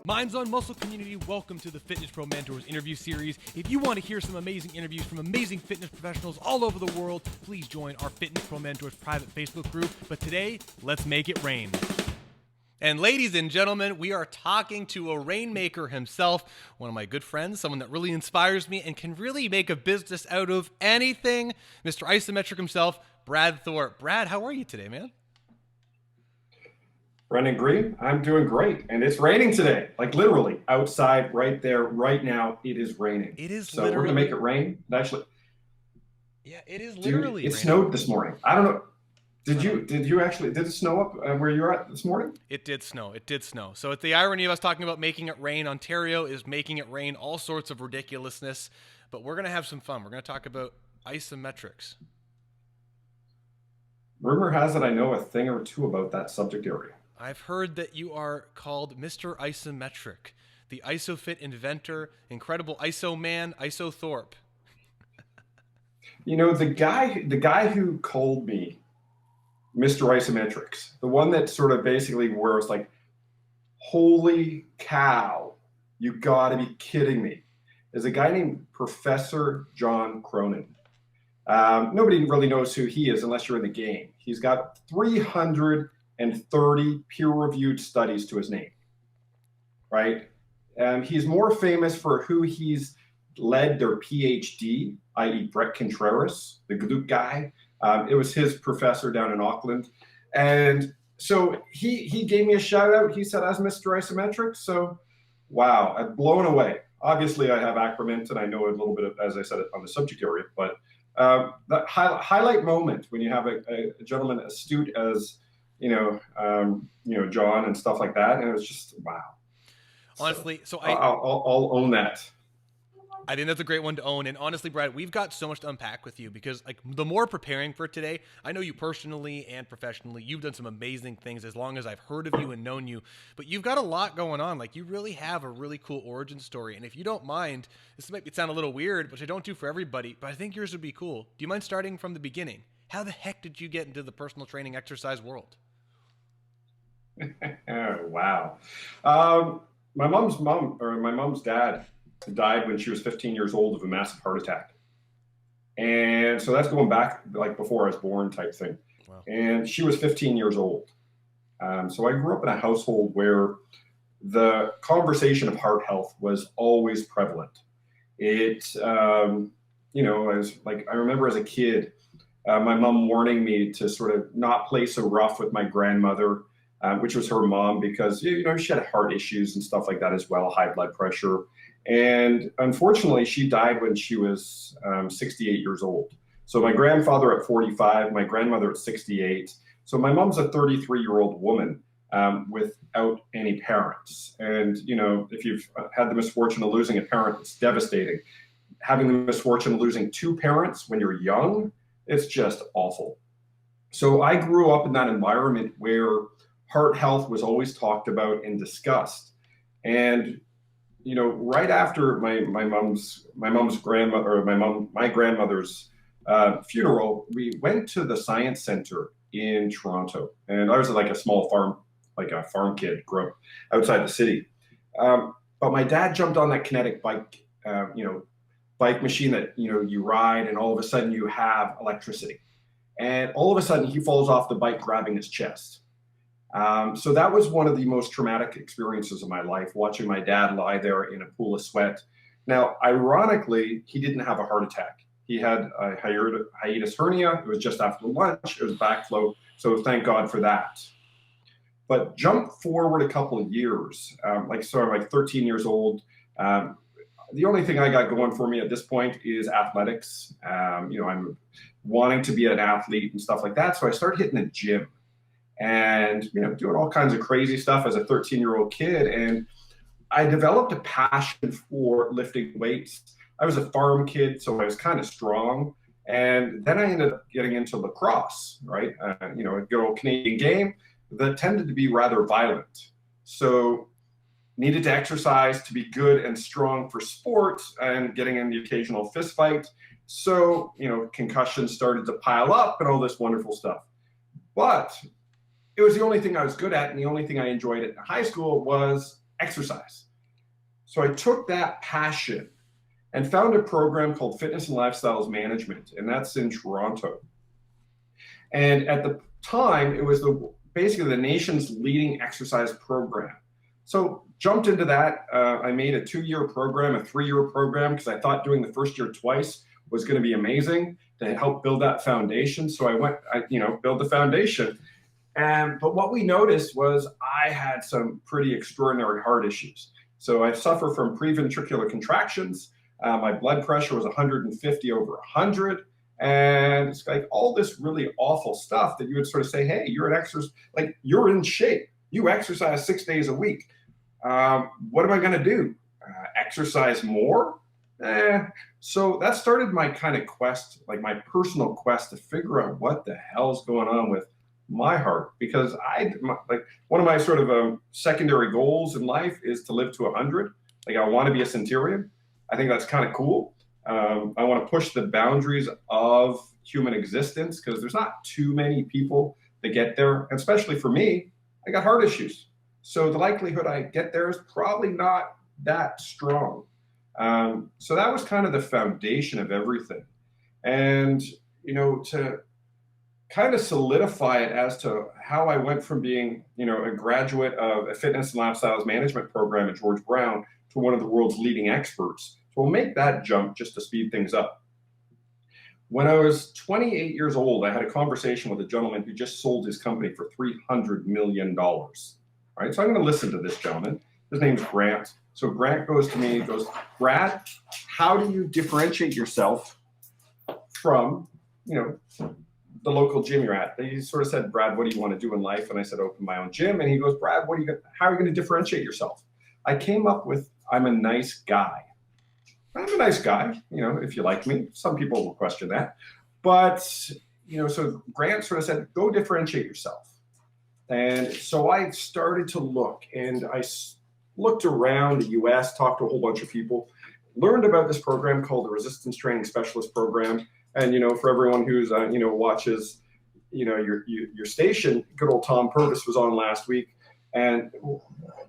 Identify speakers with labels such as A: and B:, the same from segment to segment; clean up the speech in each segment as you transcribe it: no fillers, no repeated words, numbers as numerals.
A: Minds on Muscle community, welcome to the FitPro Mentors interview series. If you want to hear some amazing interviews from amazing fitness professionals all over the world, please join our FitPro Mentors private Facebook group. But today, let's make it rain. And ladies and gentlemen, we are talking to a rainmaker himself, one of my good friends, someone that really inspires me and can really make a business out of anything, Mr. Isometric himself, Brad Thorpe. Brad, how are you today, man?
B: Brendan Green, I'm doing great. And it's raining today, like literally outside right there, right now, it is raining.
A: It is
B: so
A: literally.
B: We're going to make it rain. Actually,
A: yeah, it is literally
B: Dude, it
A: raining.
B: snowed this morning. I don't know. Did it snow up where you're at this morning?
A: It did snow. So it's the irony of us talking about making it rain. Ontario is making it rain, all sorts of ridiculousness. But we're going to have some fun. We're going to talk about isometrics.
B: Rumor has it I know a thing or two about that subject area.
A: I've heard that you are called Mr. Isometric, the IsoFit inventor, incredible ISO man, ISO Thorpe.
B: You know, the guy who called me Mr. Isometrics, the one that sort of basically where it's like, holy cow, you gotta be kidding me, is a guy named Professor John Cronin. Nobody really knows who he is unless you're in the game. He's got 330 peer-reviewed studies to his name, right? He's more famous for who he's led their PhD, i.e. Brett Contreras, the Duke guy. It was his professor down in Auckland. And so he gave me a shout out. He said, as Mr. Isometrics. So, wow, I'm blown away. Obviously, I have acronyms and I know a little bit of, as I said, on the subject area, but that highlight moment when you have a gentleman astute as John and stuff like that, and it was just wow.
A: Honestly, so
B: I'll own that.
A: I think that's a great one to own. And honestly, Brad, we've got so much to unpack with you because, like, the more preparing for today, I know you personally and professionally. You've done some amazing things as long as I've heard of you and known you. But you've got a lot going on. Like, you really have a really cool origin story. And if you don't mind, this might sound a little weird, which I don't do for everybody, but I think yours would be cool. Do you mind starting from the beginning? How the heck did you get into the personal training exercise world?
B: Oh, wow. My mom's dad died when she was 15 years old of a massive heart attack. And so that's going back like before I was born type thing. Wow. And she was 15 years old. So I grew up in a household where the conversation of heart health was always prevalent. It, as like, I remember as a kid, my mom warning me to sort of not play so rough with my grandmother, which was her mom, because, she had heart issues and stuff like that as well, high blood pressure. And unfortunately, she died when she was 68 years old. So my grandfather at 45, my grandmother at 68. So my mom's a 33-year-old woman without any parents. And, if you've had the misfortune of losing a parent, it's devastating. Having the misfortune of losing two parents when you're young, it's just awful. So I grew up in that environment where heart health was always talked about and discussed. And right after my grandmother's funeral, we went to the science center in Toronto, and I was like a small farm, like a farm kid, grew up outside the city. But my dad jumped on that kinetic bike, bike machine that you ride, and all of a sudden you have electricity, and all of a sudden he falls off the bike, grabbing his chest. So that was one of the most traumatic experiences of my life, watching my dad lie there in a pool of sweat. Now, ironically, he didn't have a heart attack. He had a hiatus hernia. It was just after lunch. It was backflow. So thank God for that. But jump forward a couple of years, I'm like 13 years old. The only thing I got going for me at this point is athletics. I'm wanting to be an athlete and stuff like that. So I started hitting the gym and doing all kinds of crazy stuff as a 13-year-old kid. And I developed a passion for lifting weights. I was a farm kid, so I was kind of strong. And then I ended up getting into lacrosse, right? A good old Canadian game that tended to be rather violent. So needed to exercise to be good and strong for sports and getting in the occasional fist fight. So, concussions started to pile up and all this wonderful stuff. But it was the only thing I was good at, and the only thing I enjoyed at high school was exercise. So I took that passion and found a program called Fitness and Lifestyles Management, and that's in Toronto. And at the time, it was basically the nation's leading exercise program. So jumped into that. I made a 2-year program, a 3-year program, because I thought doing the first year twice was going to be amazing to help build that foundation. So I build the foundation. But what we noticed was I had some pretty extraordinary heart issues. So I suffer from preventricular contractions. My blood pressure was 150 over 100. And it's like all this really awful stuff that you would sort of say, hey, you're an exercise, like you're in shape. You exercise 6 days a week. What am I going to do? Exercise more? So that started my kind of quest, like my personal quest to figure out what the hell's going on with my heart. Because one of my sort of secondary goals in life is to live to 100. Like I want to be a centurion. I think that's kind of cool. I want to push the boundaries of human existence because there's not too many people that get there. And especially for me, I got heart issues. So the likelihood I get there is probably not that strong. So that was kind of the foundation of everything. And, to kind of solidify it as to how I went from being, a graduate of a fitness and lifestyles management program at George Brown to one of the world's leading experts. So we'll make that jump just to speed things up. When I was 28 years old, I had a conversation with a gentleman who just sold his company for $300 million. All right, so I'm going to listen to this gentleman. His name's Grant. So Grant goes to me and goes, Brad, how do you differentiate yourself from, the local gym you're at? He sort of said, Brad, what do you want to do in life? And I said, open my own gym. And he goes, Brad, how are you going to differentiate yourself? I came up with, I'm a nice guy. I'm a nice guy, if you like me. Some people will question that. But, so Grant sort of said, go differentiate yourself. And so I started to look, and I looked around the US, talked to a whole bunch of people, learned about this program called the Resistance Training Specialist Program. And, for everyone who's, watches, your station, good old Tom Purvis was on last week. And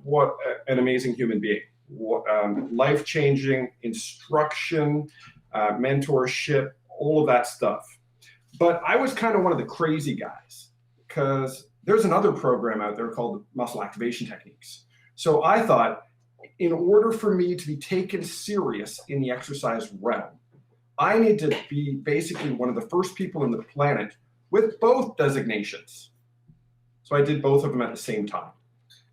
B: what an amazing human being. Life-changing instruction, mentorship, all of that stuff. But I was kind of one of the crazy guys because there's another program out there called Muscle Activation Techniques. So I thought, in order for me to be taken serious in the exercise realm, I need to be basically one of the first people on the planet with both designations. So I did both of them at the same time.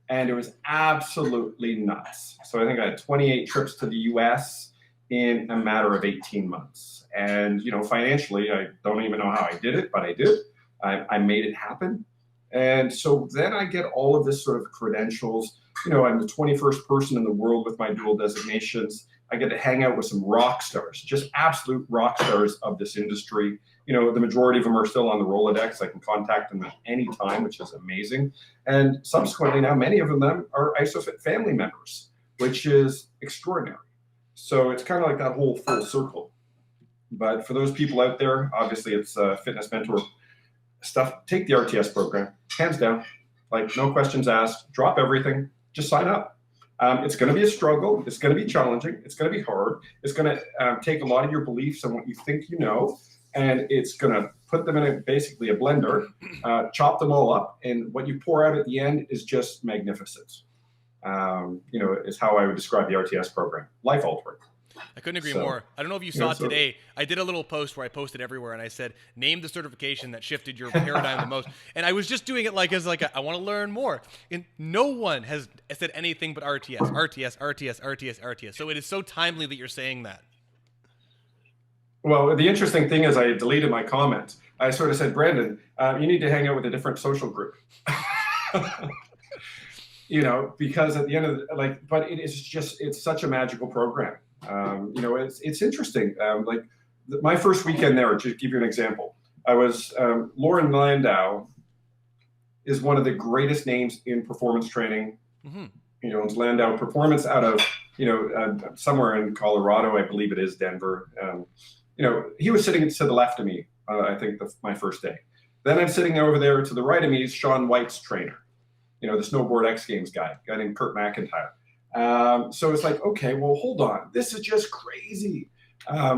B: And it was absolutely nuts. So I think I had 28 trips to the US in a matter of 18 months. And, financially, I don't even know how I did it, but I did. I made it happen. And so then I get all of this sort of credentials. I'm the 21st person in the world with my dual designations. I get to hang out with some rock stars, just absolute rock stars of this industry. The majority of them are still on the Rolodex. I can contact them at any time, which is amazing. And subsequently now, many of them are ISOFIT family members, which is extraordinary. So it's kind of like that whole full circle. But for those people out there, obviously it's fitness mentor stuff. Take the RTS program, hands down, like no questions asked, drop everything, just sign up. It's going to be a struggle. It's going to be challenging. It's going to be hard. It's going to take a lot of your beliefs and what you think you know, and it's going to put them in basically a blender, chop them all up, and what you pour out at the end is just magnificent. Is how I would describe the RTS program. Life altering.
A: I couldn't agree more. I don't know if you saw it today. I did a little post where I posted everywhere, and I said, name the certification that shifted your paradigm the most. And I was just doing it I want to learn more. And no one has said anything but RTS, RTS, RTS, RTS, RTS. So it is so timely that you're saying that.
B: Well, the interesting thing is I deleted my comment. I sort of said, Brandon, you need to hang out with a different social group. Because at the end of but it's such a magical program. It's interesting. My first weekend there, to give you an example, I was, Lauren Landau is one of the greatest names in performance training. Mm-hmm. It's Landau Performance out of, somewhere in Colorado, I believe it is Denver. He was sitting to the left of me, I think my first day. Then I'm sitting over there to the right of me is Sean White's trainer, the snowboard X Games guy named Kurt McIntyre. So it's like, okay, well, hold on. This is just crazy. A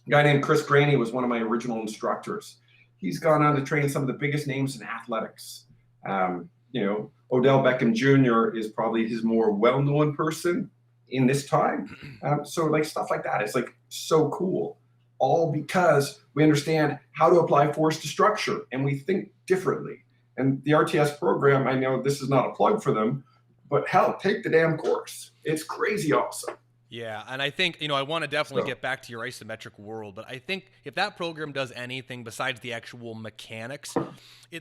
B: guy named Chris Graney was one of my original instructors. He's gone on to train some of the biggest names in athletics. Odell Beckham Jr. is probably his more well-known person in this time. So like stuff like that, it's like so cool. All because we understand how to apply force to structure and we think differently. And the RTS program, I know this is not a plug for them, but hell, take the damn course. It's crazy awesome.
A: Yeah, and I think, I want to definitely get back to your isometric world, but I think if that program does anything besides the actual mechanics,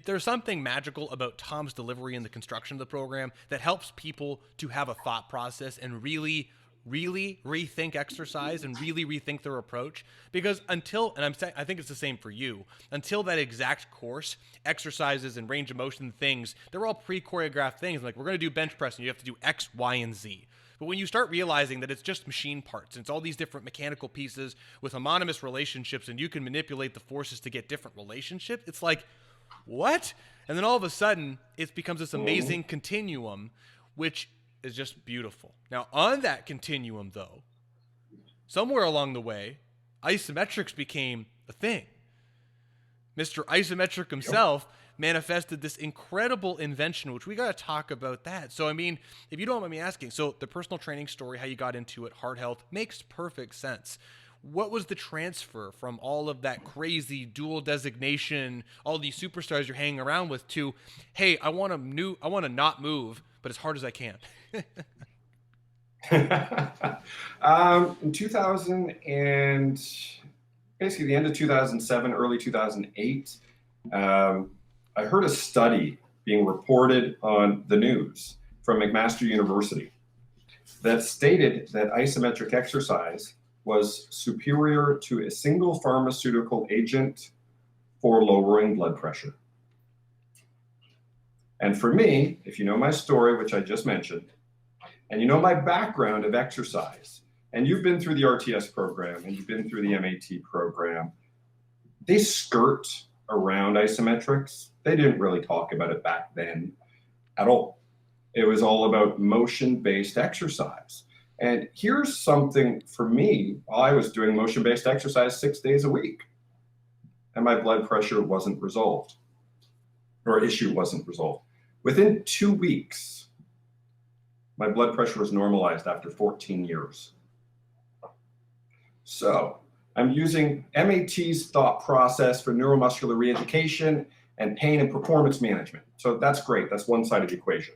A: there's something magical about Tom's delivery and the construction of the program that helps people to have a thought process and really rethink exercise and really rethink their approach. Because I think it's the same for you, until that exact course, exercises and range of motion things, they're all pre-choreographed things. Like, we're going to do bench press and you have to do X, Y, and Z. But when you start realizing that it's just machine parts, and it's all these different mechanical pieces with homonymous relationships, and you can manipulate the forces to get different relationships, it's like, what? And then all of a sudden, it becomes this amazing continuum, which is just beautiful. Now, on that continuum, though, somewhere along the way, isometrics became a thing. Mr. Isometric himself manifested this incredible invention, which we got to talk about that. So, I mean, if you don't mind me asking, so the personal training story, how you got into it, heart health, makes perfect sense. What was the transfer from all of that crazy dual designation, all these superstars you're hanging around with, to, hey, I want to not move, but as hard as I can?
B: In 2000 and basically the end of 2007, early 2008, I heard a study being reported on the news from McMaster University that stated that isometric exercise was superior to a single pharmaceutical agent for lowering blood pressure. And for me, if you know my story, which I just mentioned, and you know my background of exercise, and you've been through the RTS program and you've been through the MAT program, they skirt around isometrics. They didn't really talk about it back then at all. It was all about motion-based exercise. And here's something for me, I was doing motion-based exercise 6 days a week, and my blood pressure wasn't resolved, or issue wasn't resolved. Within 2 weeks, my blood pressure was normalized after 14 years. So I'm using MAT's thought process for neuromuscular reeducation and pain and performance management. So that's great. That's one side of the equation.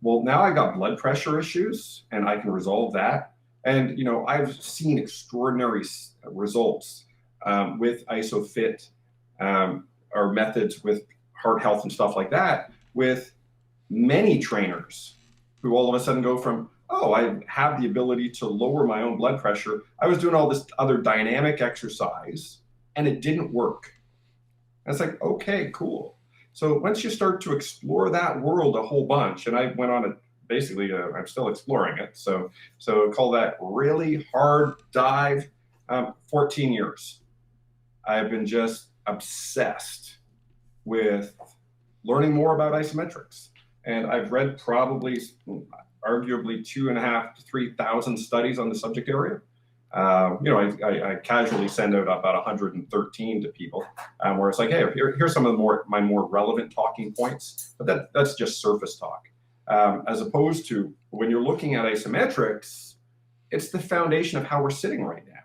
B: Well, now I got blood pressure issues and I can resolve that. And, I've seen extraordinary results with IsoFit or methods with heart health and stuff like that with many trainers who all of a sudden go from, oh, I have the ability to lower my own blood pressure. I was doing all this other dynamic exercise and it didn't work. And it's like, okay, cool. So once you start to explore that world a whole bunch, and I went on I'm still exploring it. So call that really hard dive, 14 years. I've been just obsessed with learning more about isometrics. And I've read probably arguably 2,500 to 3,000 studies on the subject area. I casually send out about 113 to people, where it's like, hey, here's some of my more relevant talking points, but that's just surface talk. As opposed to when you're looking at isometrics, it's the foundation of how we're sitting right now,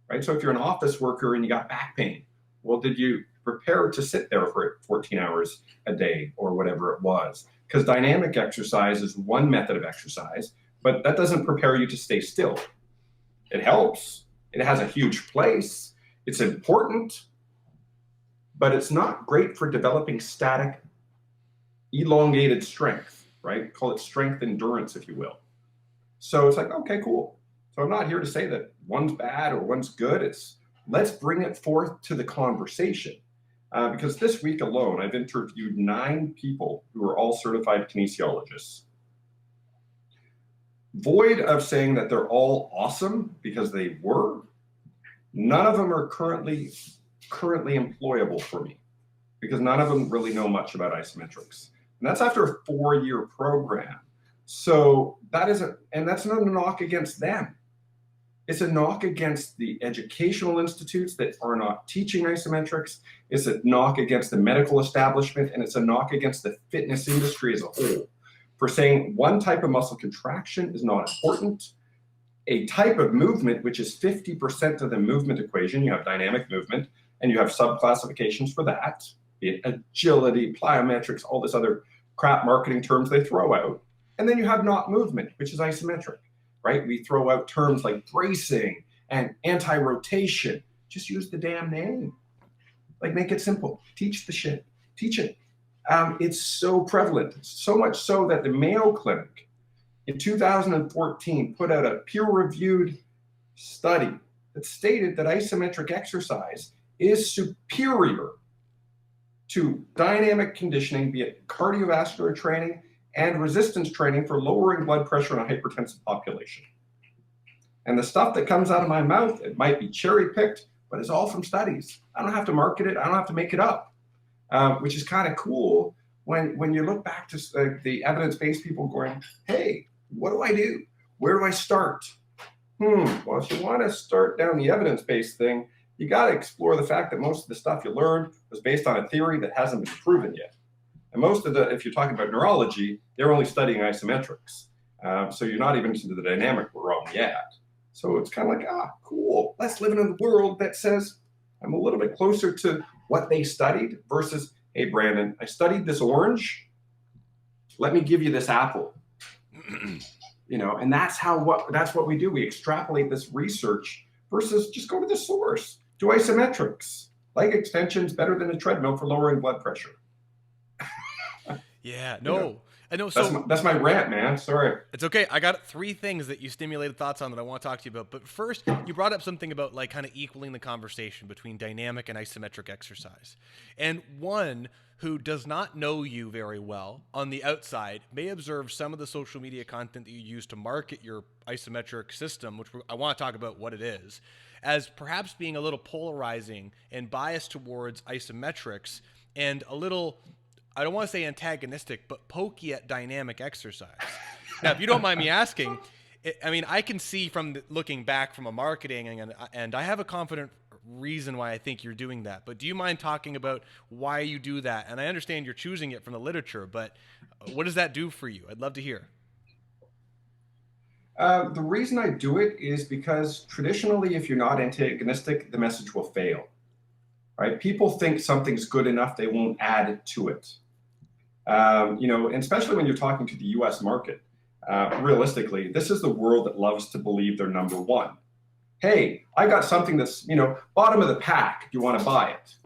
B: right? So if you're an office worker and you got back pain, well, did you prepare to sit there for 14 hours a day or whatever it was? Because dynamic exercise is one method of exercise, but that doesn't prepare you to stay still. It helps. It has a huge place. It's important, but it's not great for developing static, elongated strength, right? Call it strength endurance, if you will. So it's like, okay, cool. So I'm not here to say that one's bad or one's good. It's let's bring it forth to the conversation. Because this week alone, I've interviewed 9 people who are all certified kinesiologists. Void of saying that they're all awesome, because they were, none of them are currently employable for me, because none of them really know much about isometrics. And that's after a 4-year program. So and that's not a knock against them. It's a knock against the educational institutes that are not teaching isometrics. It's a knock against the medical establishment, and it's a knock against the fitness industry as a whole for saying one type of muscle contraction is not important. A type of movement, which is 50% of the movement equation, you have dynamic movement, and you have sub-classifications for that, be it agility, plyometrics, all this other crap marketing terms they throw out. And then you have not movement, which is isometric, right? We throw out terms like bracing and anti-rotation. Just use the damn name. Like, make it simple. Teach the shit. Teach it. It's so prevalent, so much so that the Mayo Clinic in 2014 put out a peer-reviewed study that stated that isometric exercise is superior to dynamic conditioning, be it cardiovascular training and resistance training for lowering blood pressure in a hypertensive population. And the stuff that comes out of my mouth, it might be cherry-picked, but it's all from studies. I don't have to market it. I don't have to make it up, which is kind of cool when you look back to the evidence-based people going, hey, what do I do? Where do I start? Well, if you want to start down the evidence-based thing, you got to explore the fact that most of the stuff you learned was based on a theory that hasn't been proven yet. And most of if you're talking about neurology, they're only studying isometrics. So you're not even into the dynamic realm yet. So it's kind of like, cool. Let's live in a world that says I'm a little bit closer to what they studied versus, hey, Brandon, I studied this orange. Let me give you this apple. And that's what we do. We extrapolate this research versus just go to the source. Do isometrics. Leg extensions better than a treadmill for lowering blood pressure.
A: Yeah, no. I know. So
B: that's my rant, man. Sorry.
A: It's okay. I got 3 things that you stimulated thoughts on that I want to talk to you about. But first, you brought up something about like kind of equaling the conversation between dynamic and isometric exercise. And one who does not know you very well on the outside may observe some of the social media content that you use to market your isometric system, which I want to talk about what it is, as perhaps being a little polarizing and biased towards isometrics and a little, I don't want to say antagonistic, but pokey at dynamic exercise. Now, if you don't mind me asking, I can see from looking back from a marketing, and I have a confident reason why I think you're doing that. But do you mind talking about why you do that? And I understand you're choosing it from the literature, but what does that do for you? I'd love to hear.
B: The reason I do it is because traditionally, if you're not antagonistic, the message will fail. Right? People think something's good enough, they won't add to it. And especially when you're talking to the US market, realistically, this is the world that loves to believe they're number one. Hey, I got something that's, bottom of the pack. Do you want to buy it?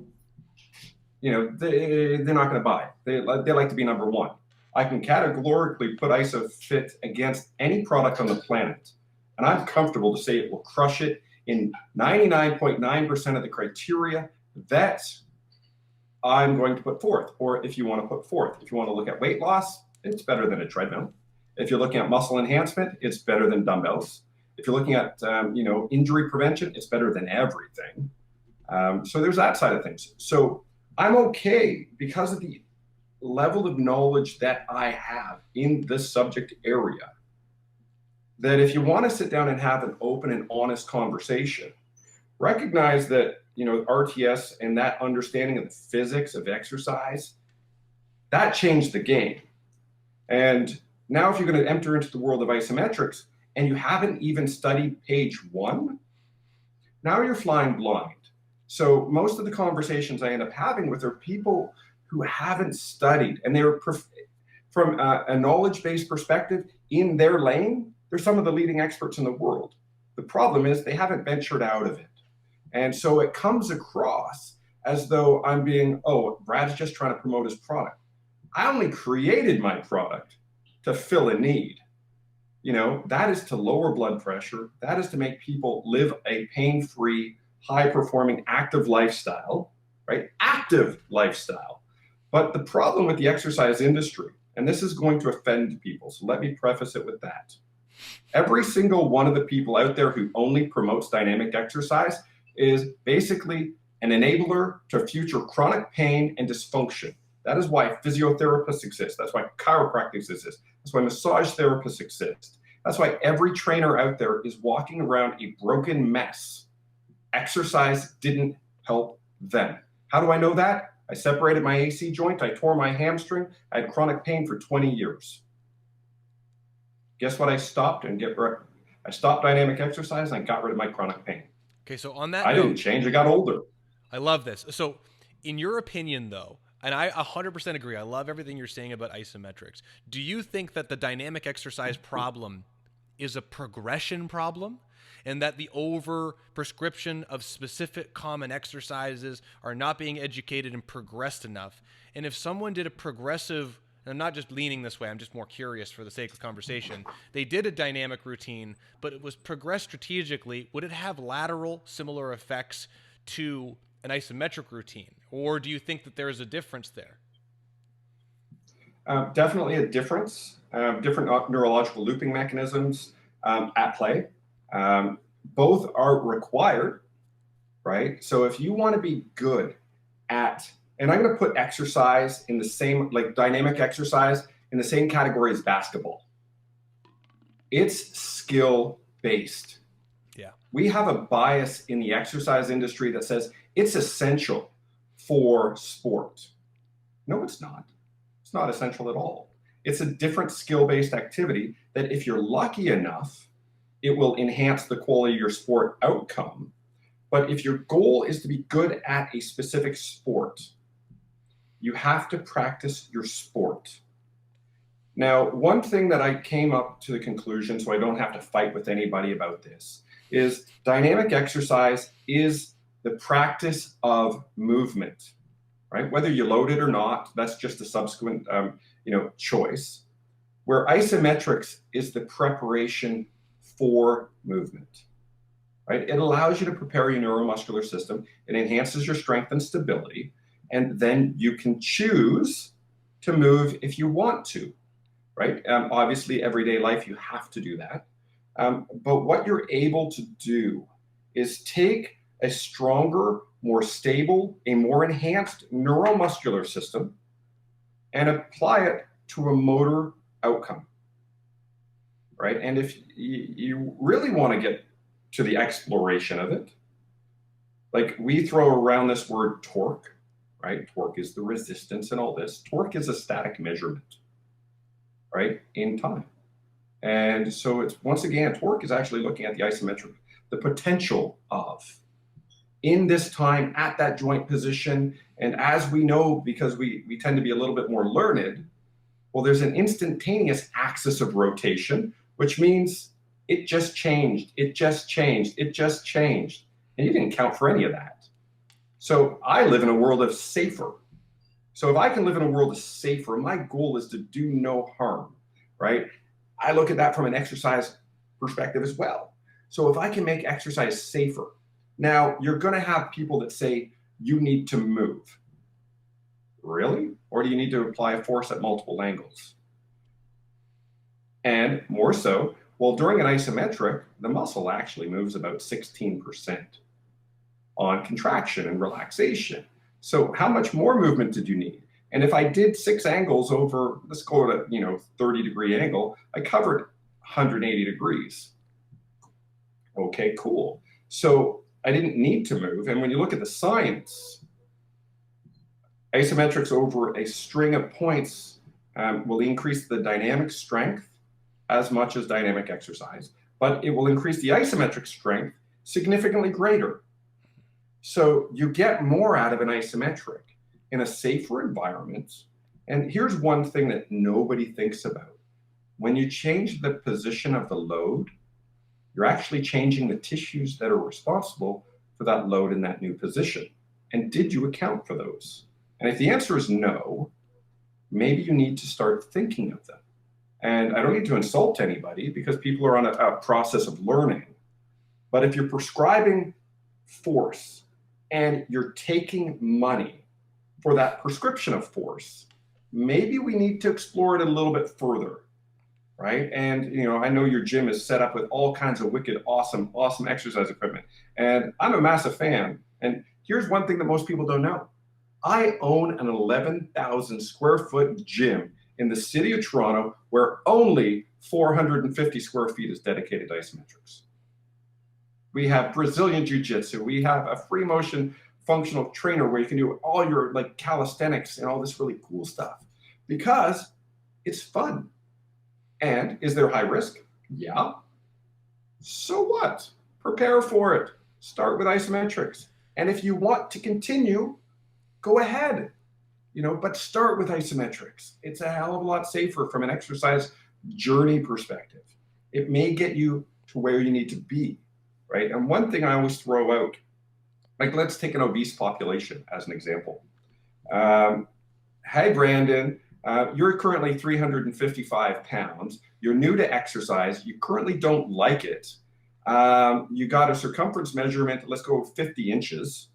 B: They're not going to buy it. They like to be number one. I can categorically put IsoFit against any product on the planet, and I'm comfortable to say it will crush it in 99.9% of the criteria that I'm going to put forth. Or if you want to put forth, if you want to look at weight loss, it's better than a treadmill. If you're looking at muscle enhancement, it's better than dumbbells. If you're looking at injury prevention, it's better than everything. So there's that side of things. So I'm okay because of the level of knowledge that I have in this subject area, that if you want to sit down and have an open and honest conversation, recognize that RTS and that understanding of the physics of exercise, that changed the game. And now if you're going to enter into the world of isometrics and you haven't even studied page 1, now you're flying blind. So most of the conversations I end up having with are people who haven't studied, and they're from a knowledge-based perspective in their lane, they're some of the leading experts in the world. The problem is they haven't ventured out of it. And so it comes across as though I'm being, Brad's just trying to promote his product. I only created my product to fill a need. That is to lower blood pressure. That is to make people live a pain-free, high-performing, active lifestyle, right? Active lifestyle. But the problem with the exercise industry, and this is going to offend people, so let me preface it with that. Every single one of the people out there who only promotes dynamic exercise is basically an enabler to future chronic pain and dysfunction. That is why physiotherapists exist. That's why chiropractors exist. That's why massage therapists exist. That's why every trainer out there is walking around a broken mess. Exercise didn't help them. How do I know that? I separated my AC joint. I tore my hamstring. I had chronic pain for 20 years. Guess what I stopped? I stopped dynamic exercise and I got rid of my chronic pain.
A: Okay, so on that
B: I didn't change. I got older.
A: I love this. So in your opinion, though, and I 100% agree, I love everything you're saying about isometrics. Do you think that the dynamic exercise problem is a progression problem, and that the over prescription of specific common exercises are not being educated and progressed enough? And if someone did a progressive, and I'm not just leaning this way, I'm just more curious for the sake of conversation, they did a dynamic routine, but it was progressed strategically, would it have lateral similar effects to an isometric routine? Or do you think that there is a difference there?
B: Definitely a difference. Different neurological looping mechanisms at play. Both are required, right? So if you want to be good at, and I'm going to put exercise in the same, like dynamic exercise, in the same category as basketball. It's skill based.
A: Yeah.
B: We have a bias in the exercise industry that says it's essential for sport. No, it's not. It's not essential at all. It's a different skill-based activity that if you're lucky enough, it will enhance the quality of your sport outcome. But if your goal is to be good at a specific sport, you have to practice your sport. Now, one thing that I came up to the conclusion, so I don't have to fight with anybody about this, is dynamic exercise is the practice of movement, right? Whether you load it or not, that's just a subsequent choice. Where isometrics is the preparation for movement, right? It allows you to prepare your neuromuscular system. It enhances your strength and stability. And then you can choose to move if you want to, right? Obviously, everyday life, you have to do that. But what you're able to do is take a stronger, more stable, a more enhanced neuromuscular system and apply it to a motor outcome, right? And if you really want to get to the exploration of it, like we throw around this word torque, right? Torque is the resistance and all this. Torque is a static measurement, right, in time. And so it's, once again, torque is actually looking at the isometric, the potential of in this time at that joint position. And as we know, because we tend to be a little bit more learned, well, there's an instantaneous axis of rotation, which means it just changed, it just changed, it just changed. And you didn't count for any of that. So I live in a world of safer. So if I can live in a world of safer, my goal is to do no harm, right? I look at that from an exercise perspective as well. So if I can make exercise safer, now you're going to have people that say you need to move. Really? Or do you need to apply force at multiple angles? And more so, well, during an isometric, the muscle actually moves about 16% on contraction and relaxation. So how much more movement did you need? And if I did 6 angles over, let's call it a 30-degree angle, I covered 180 degrees. Okay, cool. So I didn't need to move. And when you look at the science, isometrics over a string of points will increase the dynamic strength as much as dynamic exercise, but it will increase the isometric strength significantly greater. So you get more out of an isometric in a safer environment. And here's one thing that nobody thinks about. When you change the position of the load, you're actually changing the tissues that are responsible for that load in that new position. And did you account for those? And if the answer is no, maybe you need to start thinking of them. And I don't need to insult anybody because people are on a process of learning. But if you're prescribing force and you're taking money for that prescription of force, maybe we need to explore it a little bit further, right? And I know your gym is set up with all kinds of wicked, awesome exercise equipment. And I'm a massive fan. And here's one thing that most people don't know. I own an 11,000 square foot gym in the city of Toronto where only 450 square feet is dedicated to isometrics. We have Brazilian Jiu-Jitsu. We have a free motion functional trainer where you can do all your like calisthenics and all this really cool stuff because it's fun. And is there high risk? Yeah. So what? Prepare for it. Start with isometrics. And if you want to continue, go ahead, but start with isometrics. It's a hell of a lot safer from an exercise journey perspective. It may get you to where you need to be, right? And one thing I always throw out, like let's take an obese population as an example. Hey, Brandon, you're currently 355 pounds. You're new to exercise. You currently don't like it. You got a circumference measurement, let's go 50 inches.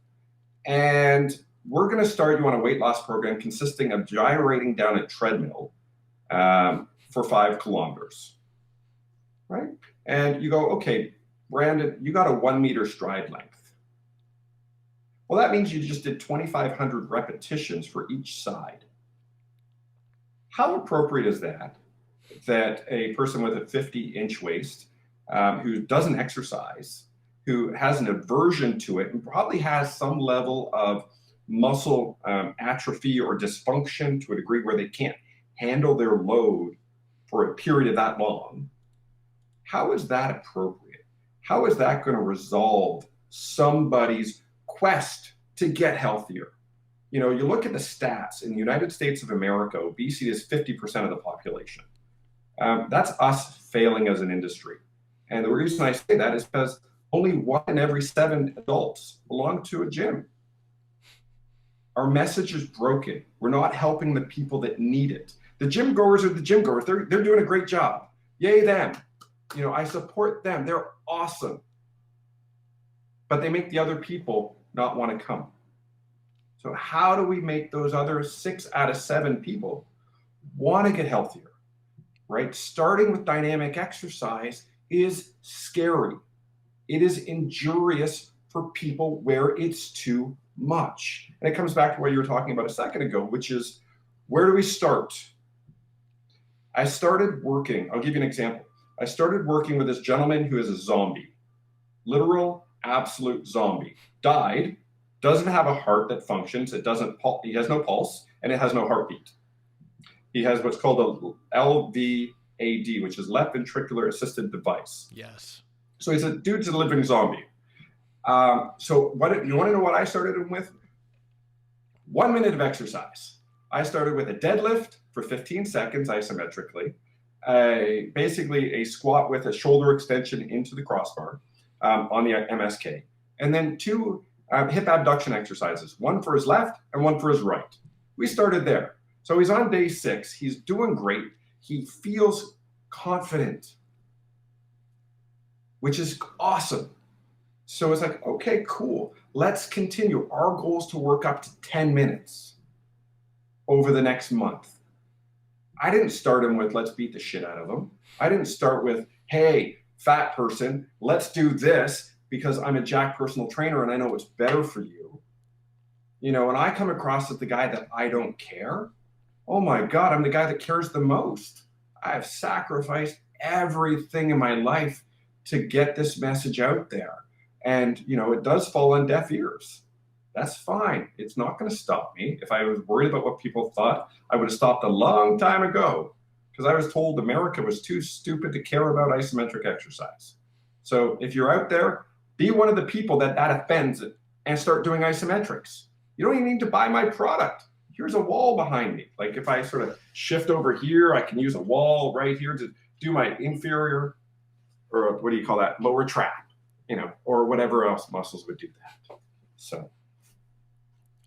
B: And we're going to start you on a weight loss program consisting of gyrating down a treadmill for 5 kilometers, right? And you go, okay, Brandon, you got a 1 meter stride length. Well, that means you just did 2,500 repetitions for each side. How appropriate is that a person with a 50-inch waist who doesn't exercise, who has an aversion to it, and probably has some level of muscle atrophy or dysfunction to a degree where they can't handle their load for a period of that long, how is that appropriate? How is that going to resolve somebody's quest to get healthier? You look at the stats in the United States of America, obesity is 50% of the population. That's us failing as an industry. And the reason I say that is because only 1 in every 7 adults belong to a gym. Our message is broken. We're not helping the people that need it. The gym goers are the gym goers. They're doing a great job. Yay them. I support them. They're awesome. But they make the other people not want to come. So how do we make those other 6 out of 7 people want to get healthier, right? Starting with dynamic exercise is scary. It is injurious for people where it's too much. And it comes back to what you were talking about a second ago, which is where do we start? I started working, I'll give you an example. I started working with this gentleman who is a zombie, literal, absolute zombie. Died, doesn't have a heart that functions. He has no pulse and it has no heartbeat. He has what's called a LVAD, which is left ventricular assisted device.
A: Yes.
B: So he's a dude's a living zombie. So you want to know what I started him with? 1 minute of exercise. I started with a deadlift for 15 seconds isometrically, basically a squat with a shoulder extension into the crossbar on the MSK, and then 2 hip abduction exercises, 1 for his left and 1 for his right. We started there. So he's on day 6. He's doing great. He feels confident, which is awesome. So it's like, okay, cool. Let's continue. Our goal is to work up to 10 minutes over the next month. I didn't start him with, let's beat the shit out of him. I didn't start with, hey, fat person, let's do this because I'm a jack personal trainer and I know what's better for you. When I come across as the guy that I don't care, oh my God, I'm the guy that cares the most. I have sacrificed everything in my life to get this message out there. And, it does fall on deaf ears. That's fine. It's not going to stop me. If I was worried about what people thought, I would have stopped a long time ago because I was told America was too stupid to care about isometric exercise. So if you're out there, be one of the people that offends and start doing isometrics. You don't even need to buy my product. Here's a wall behind me. Like if I sort of shift over here, I can use a wall right here to do my inferior, or what do you call that, lower trap, or whatever else muscles would do that. So,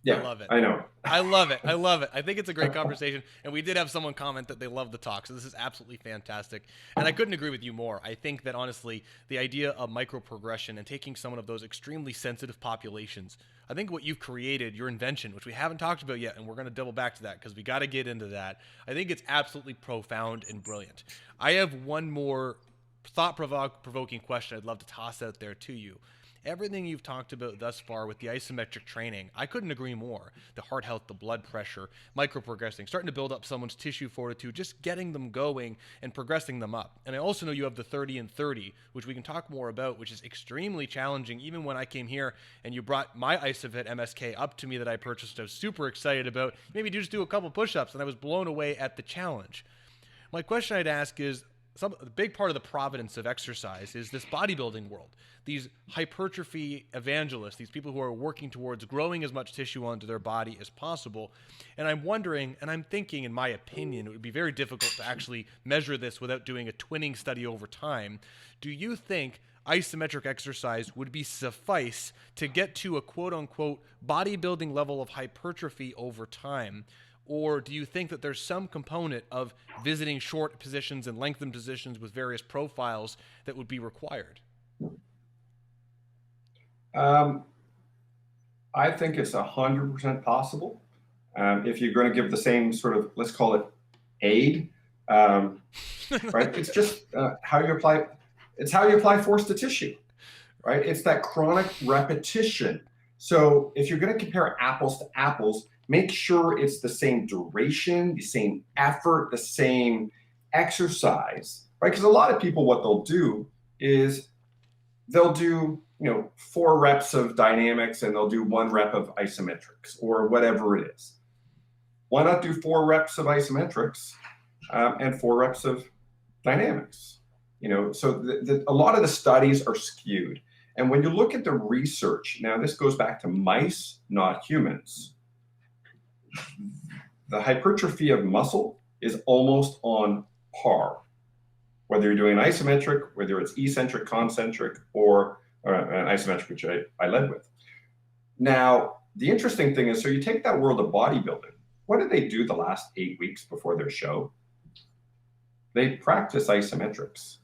B: yeah,
A: I love it.
B: I know.
A: I love it. I love it. I think it's a great conversation. And we did have someone comment that they love the talk. So this is absolutely fantastic. And I couldn't agree with you more. I think that honestly, the idea of micro progression and taking someone of those extremely sensitive populations, I think what you've created, your invention, which we haven't talked about yet, and we're going to double back to that because we got to get into that. I think it's absolutely profound and brilliant. I have one more thought-provoking question I'd love to toss out there to you. everything you've talked about thus far with the isometric training, I couldn't agree more. The heart health, the blood pressure, micro-progressing, starting to build up someone's tissue fortitude, just getting them going and progressing them up. And I also know you have the 30 and 30, which we can talk more about, which is extremely challenging. Even when I came here and you brought my IsoFit MSK up to me that I purchased, I was super excited about. Maybe just do a couple push-ups, and I was blown away at the challenge. My question I'd ask is, a big part of the providence of exercise is this bodybuilding world. These hypertrophy evangelists, these people who are working towards growing as much tissue onto their body as possible. And I'm wondering, and I'm thinking, in my opinion, it would be very difficult to actually measure this without doing a twinning study over time. Do you think isometric exercise would be suffice to get to a quote-unquote bodybuilding level of hypertrophy over time? Or do you think that there's some component of visiting short positions and lengthened positions with various profiles that would be required?
B: I think it's 100% possible. If you're going to give the same sort of, let's call it aid, right? It's just how you apply. It's how you apply force to tissue, right? It's that chronic repetition. So if you're going to compare apples to apples, make sure it's the same duration, the same effort, the same exercise, right? Because a lot of people, what they'll do is they'll do, 4 reps of dynamics and they'll do 1 rep of isometrics or whatever it is. Why not do 4 reps of isometrics and 4 reps of dynamics? So a lot of the studies are skewed. And when you look at the research, now this goes back to mice, not humans. The hypertrophy of muscle is almost on par, whether you're doing isometric, whether it's eccentric, concentric, or an isometric, which I led with. Now, the interesting thing is, so you take that world of bodybuilding, what did they do the last 8 weeks before their show? They practice isometrics.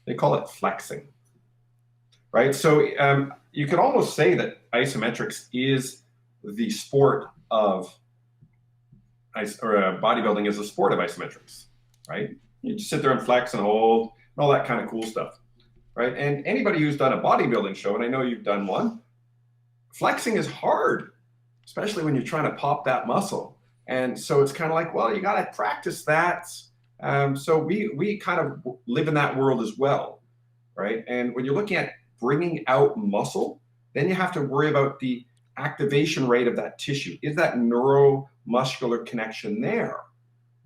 B: They call it flexing, right? So you could almost say that isometrics is the sport of, bodybuilding is a sport of isometrics, right? You just sit there and flex and hold and all that kind of cool stuff, right? And anybody who's done a bodybuilding show, and I know you've done one, flexing is hard, especially when you're trying to pop that muscle. And so it's kind of like, well, you got to practice that. So we kind of live in that world as well, right? And when you're looking at bringing out muscle, then you have to worry about the activation rate of that tissue. Is that neuromuscular connection there,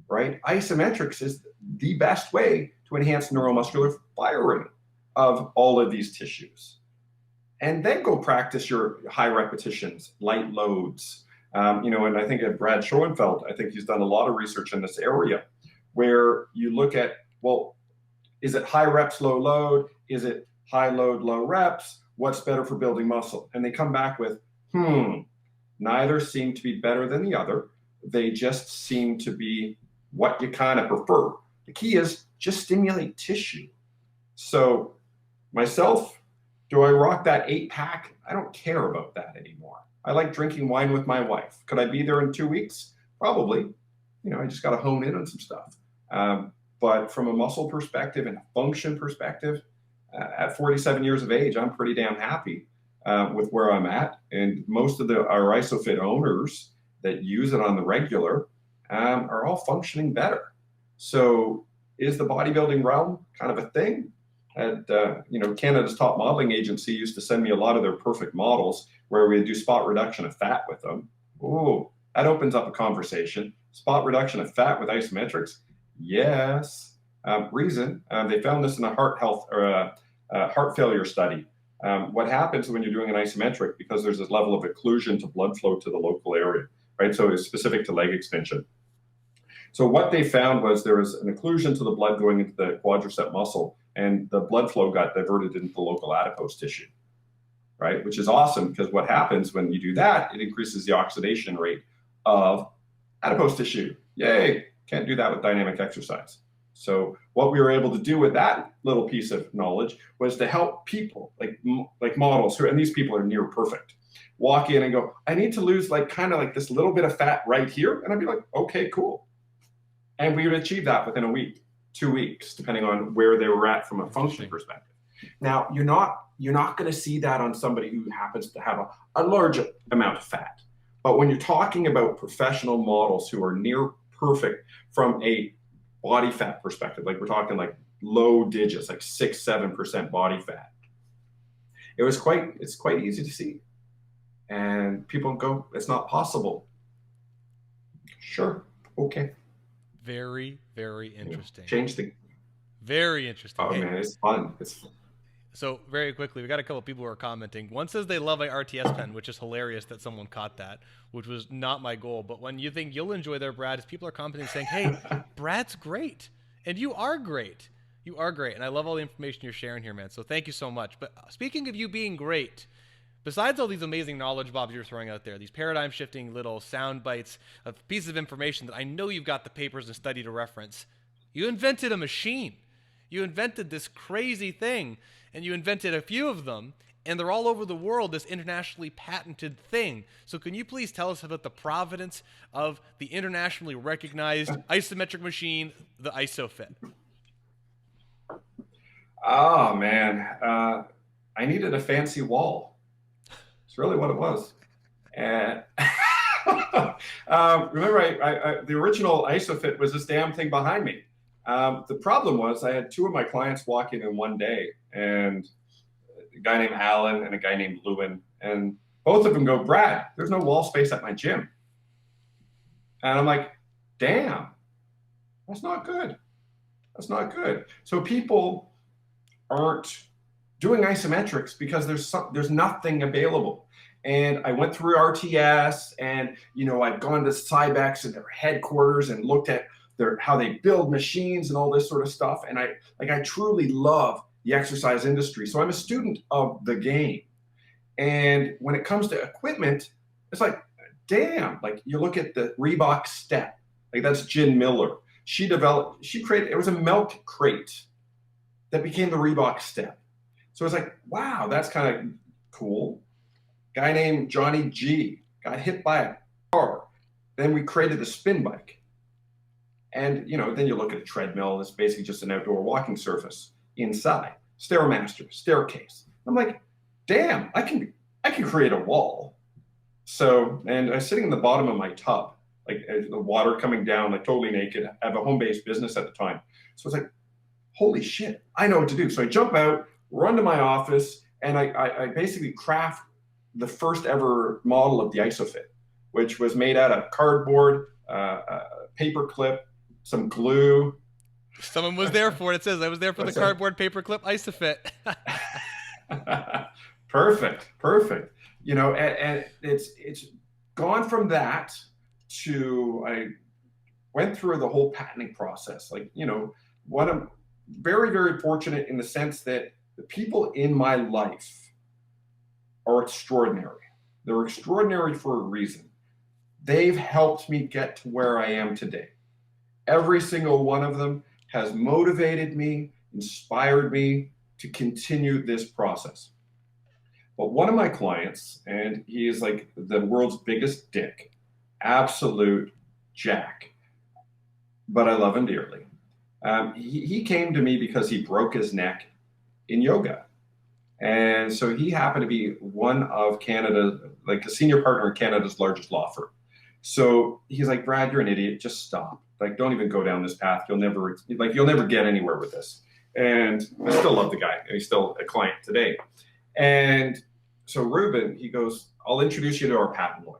B: right? Isometrics is the best way to enhance neuromuscular firing of all of these tissues. And then go practice your high repetitions, light loads. And I think Brad Schoenfeld, I think he's done a lot of research in this area where you look at, well, is it high reps, low load? Is it high load, low reps? What's better for building muscle? And they come back with, neither seem to be better than the other. They just seem to be what you kind of prefer. The key is just stimulate tissue. So myself, do I rock that 8-pack? I don't care about that anymore. I like drinking wine with my wife. Could I be there in 2 weeks? Probably. I just got to hone in on some stuff. But from a muscle perspective and a function perspective, at 47 years of age, I'm pretty damn happy with where I'm at. And most of our IsoFit owners that use it on the regular are all functioning better. So is the bodybuilding realm kind of a thing? And Canada's top modeling agency used to send me a lot of their perfect models where we do spot reduction of fat with them. Oh, that opens up a conversation. Spot reduction of fat with isometrics? Yes. Reason, they found this in a heart health or heart failure study. What happens when you're doing an isometric, because there's this level of occlusion to blood flow to the local area, right? So it's specific to leg extension. So what they found was there was an occlusion to the blood going into the quadricep muscle, and the blood flow got diverted into the local adipose tissue, right? Which is awesome, because what happens when you do that, it increases the oxidation rate of adipose tissue. Yay, can't do that with dynamic exercise. So what we were able to do with that little piece of knowledge was to help people like models and these people are near perfect, walk in and go, I need to lose kind of this little bit of fat right here. And I'd be like, okay, cool. And we would achieve that within a week, 2 weeks, depending on where they were at from a function perspective. Now, you're not going to see that on somebody who happens to have a large amount of fat. But when you're talking about professional models who are near perfect from a body fat perspective, like we're talking like low digits, like 6-7% body fat, it's quite easy to see. And people go, it's not possible. Sure, okay.
A: Very, very interesting.
B: Change the.
A: Very interesting.
B: Oh man, it's fun. It's fun.
A: So very quickly, we got a couple of people who are commenting. One says they love a RTS pen, which is hilarious that someone caught that, which was not my goal. But when you think you'll enjoy their Brad, is people are commenting saying, hey, Brad's great. And you are great. You are great. And I love all the information you're sharing here, man. So thank you so much. But speaking of you being great, besides all these amazing knowledge bobs you're throwing out there, these paradigm shifting little sound bites of pieces of information that I know you've got the papers and study to reference, you invented a machine. You invented this crazy thing, and you invented a few of them, and they're all over the world, this internationally patented thing. So can you please tell us about the provenance of the internationally recognized isometric machine, the IsoFit?
B: Oh, man. I needed a fancy wall. It's really what it was. And remember, the original IsoFit was this damn thing behind me. The problem was I had two of my clients walk in one day, and a guy named Alan and a guy named Lewin, and both of them go, Brad, there's no wall space at my gym. And I'm like, damn, that's not good. That's not good. So people aren't doing isometrics because there's nothing available. And I went through RTS, and I've gone to Cybex and their headquarters and looked at how they build machines and all this sort of stuff. And I truly love the exercise industry. So I'm a student of the game. And when it comes to equipment, it's like, damn, like you look at the Reebok Step, like that's Jen Miller. She created, it was a milk crate that became the Reebok Step. So it's like, wow, that's kind of cool. Guy named Johnny G got hit by a car. Then we created the spin bike. And, then you look at a treadmill, it's basically just an outdoor walking surface inside. Stairmaster, staircase. I'm like, damn, I can create a wall. So, and I was sitting in the bottom of my tub, like the water coming down, like totally naked. I have a home-based business at the time. So it's like, holy shit, I know what to do. So I jump out, run to my office, and I basically craft the first ever model of the IsoFit, which was made out of cardboard, paper clip, some glue.
A: Someone was there for it. It says I was there for the cardboard paperclip IsoFit.
B: Perfect. And it's gone from that to I went through the whole patenting process. What I'm very, very fortunate in the sense that the people in my life are extraordinary. They're extraordinary for a reason. They've helped me get to where I am today. Every single one of them has motivated me, inspired me to continue this process. But one of my clients, and he is like the world's biggest dick, absolute jack, but I love him dearly. He came to me because he broke his neck in yoga. And so he happened to be one of Canada, like a senior partner in Canada's largest law firm. So he's like, Brad, you're an idiot. Just stop. Like, don't even go down this path. You'll never get anywhere with this. And I still love the guy. He's still a client today. And so Ruben, he goes, I'll introduce you to our patent lawyer.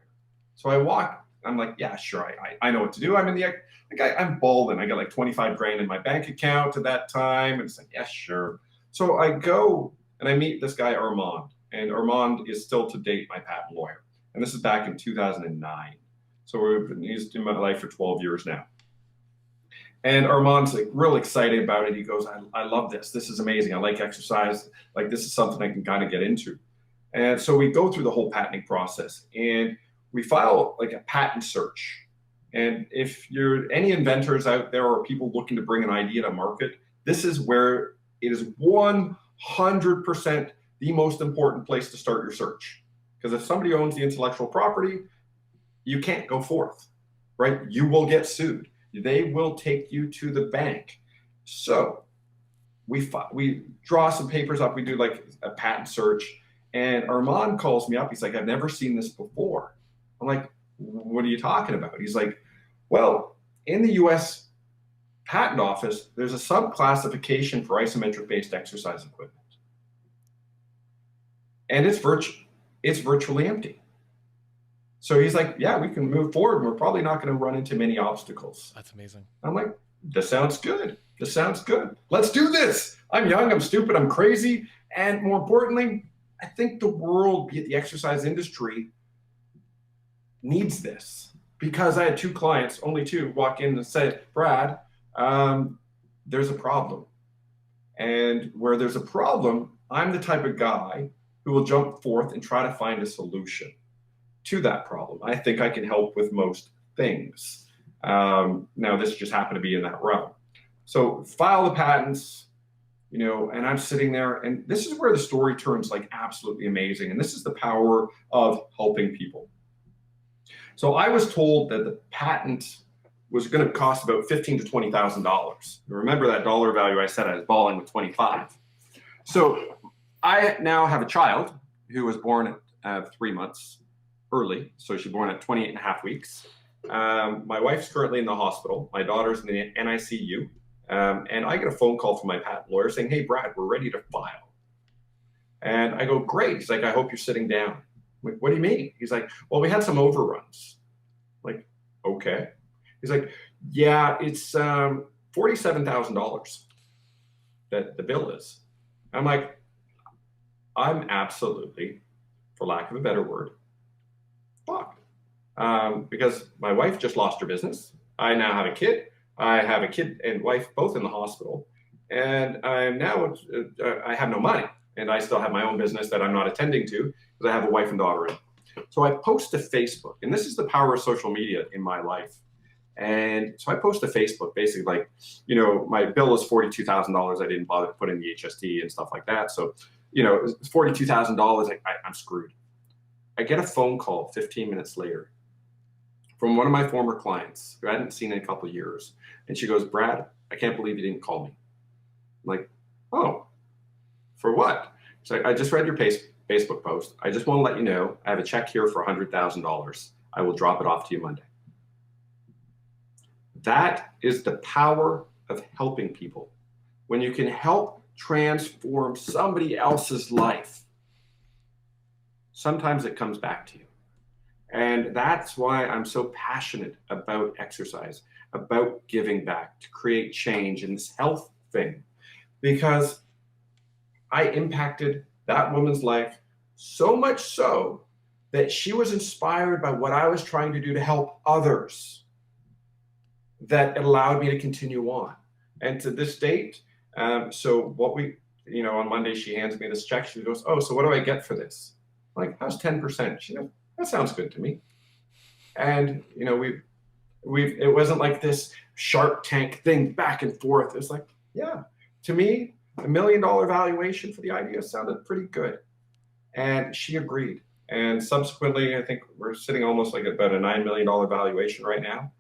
B: So I'm like, yeah, sure. I know what to do. I'm balling. I got like 25 grand in my bank account at that time. And it's like, yeah, sure. So I go and I meet this guy, Armand. And Armand is still to date my patent lawyer. And this is back in 2009. So he's in my life for 12 years now. And Armand's like real excited about it. He goes, I love this. This is amazing. I like exercise. Like this is something I can kind of get into. And so we go through the whole patenting process and we file like a patent search. And if you're any inventors out there or people looking to bring an idea to market, this is where it is 100% the most important place to start your search. Because if somebody owns the intellectual property, you can't go forth, right? You will get sued. They will take you to the bank. So we draw some papers up. We do like a patent search, and Armand calls me up. He's like, I've never seen this before. I'm like, what are you talking about? He's like, well, in the U.S. Patent Office, there's a sub-classification for isometric-based exercise equipment, and it's virtually empty. So he's like, yeah, we can move forward. We're probably not going to run into many obstacles.
A: That's amazing.
B: I'm like, this sounds good. This sounds good. Let's do this. I'm young, I'm stupid, I'm crazy. And more importantly, I think the world, be it the exercise industry, needs this. Because I had two clients, only two, walk in and say, Brad, there's a problem. And where there's a problem, I'm the type of guy who will jump forth and try to find a solution to that problem. I think I can help with most things. Now, this just happened to be in that realm. So file the patents, and I'm sitting there, and this is where the story turns like absolutely amazing. And this is the power of helping people. So I was told that the patent was going to cost about $15,000 to $20,000. Remember that dollar value I said I was balling with 25. So I now have a child who was born at 3 months early. So she's born at 28 and a half weeks. My wife's currently in the hospital. My daughter's in the NICU. And I get a phone call from my patent lawyer saying, hey, Brad, we're ready to file. And I go, great. He's like, I hope you're sitting down. I'm like, what do you mean? He's like, well, we had some overruns. I'm like, okay. He's like, yeah, it's $47,000 that the bill is. I'm like, I'm absolutely, for lack of a better word, fucked. Because my wife just lost her business. I now have a kid. I have a kid and wife both in the hospital. And I'm now, I have no money. And I still have my own business that I'm not attending to because I have a wife and daughter in. So I post to Facebook. And this is the power of social media in my life. And so I post to Facebook, basically like, my bill is $42,000. I didn't bother to put in the HST and stuff like that. So, it's $42,000. I'm screwed. I get a phone call 15 minutes later from one of my former clients who I hadn't seen in a couple of years. And she goes, Brad, I can't believe you didn't call me. I'm like, oh, for what? So I just read your Facebook post. I just want to let you know, I have a check here for $100,000. I will drop it off to you Monday. That is the power of helping people. When you can help transform somebody else's life, sometimes it comes back to you. And that's why I'm so passionate about exercise, about giving back to create change in this health thing, because I impacted that woman's life so much so that she was inspired by what I was trying to do to help others, that it allowed me to continue on. And to this date, so what on Monday, she hands me this check. She goes, oh, so what do I get for this? I'm like, how's 10%? She goes, that sounds good to me. And, it wasn't like this Shark Tank thing back and forth. It's like, yeah, to me, $1 million valuation for the idea sounded pretty good. And she agreed. And subsequently, I think we're sitting almost like about a $9 million valuation right now,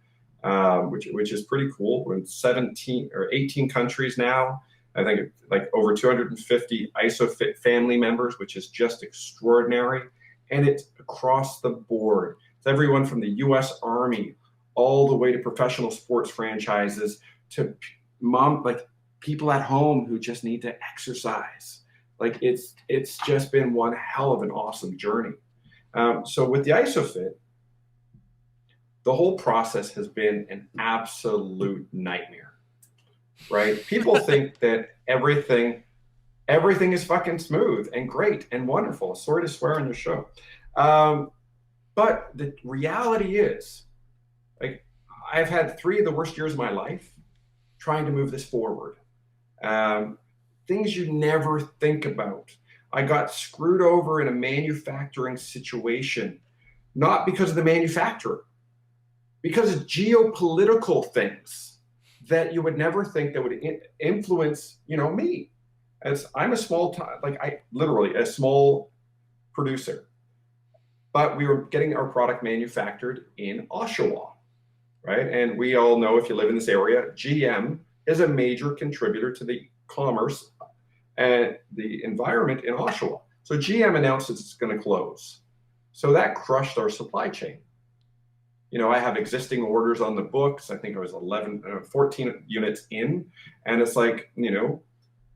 B: which is pretty cool. We're in 17 or 18 countries now. I think like over 250 ISOFIT family members, which is just extraordinary. And it's across the board. It's everyone from the U.S. Army all the way to professional sports franchises to people at home who just need to exercise. Like it's just been one hell of an awesome journey. So with the ISOFIT, the whole process has been an absolute nightmare, right? People think that everything is fucking smooth and great and wonderful. Sorry to swear on your show. But the reality is, like, I've had 3 of the worst years of my life trying to move this forward. Things you never think about. I got screwed over in a manufacturing situation, not because of the manufacturer, because of geopolitical things that you would never think that would influence, me. As I'm a small producer, but we were getting our product manufactured in Oshawa, right? And we all know, if you live in this area, GM is a major contributor to the commerce and the environment in Oshawa. So GM announced it's going to close. So that crushed our supply chain. I have existing orders on the books. I think I was 14 units in. And it's like,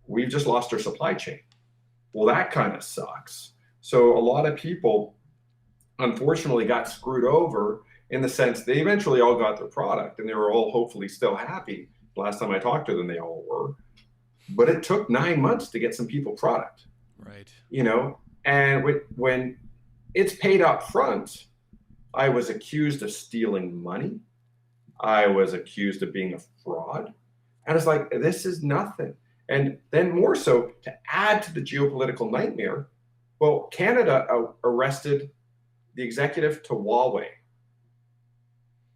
B: we've just lost our supply chain. Well, that kind of sucks. So a lot of people, unfortunately, got screwed over in the sense they eventually all got their product and they were all hopefully still happy. Last time I talked to them, they all were. But it took 9 months to get some people product.
A: Right.
B: And when it's paid up front, I was accused of stealing money. I was accused of being a fraud. And it's like, this is nothing. And then more so, to add to the geopolitical nightmare, well, Canada arrested the executive to Huawei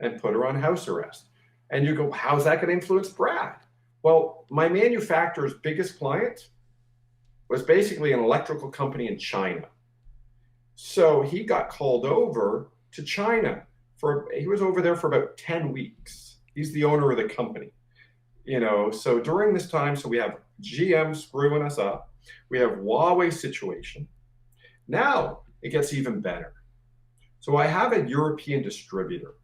B: and put her on house arrest. And you go, how's that going to influence Brad? Well, my manufacturer's biggest client was basically an electrical company in China. So he got called over to China he was over there for about 10 weeks. He's the owner of the company. So during this time, so we have GM screwing us up. We have Huawei situation. Now it gets even better. So I have a European distributor.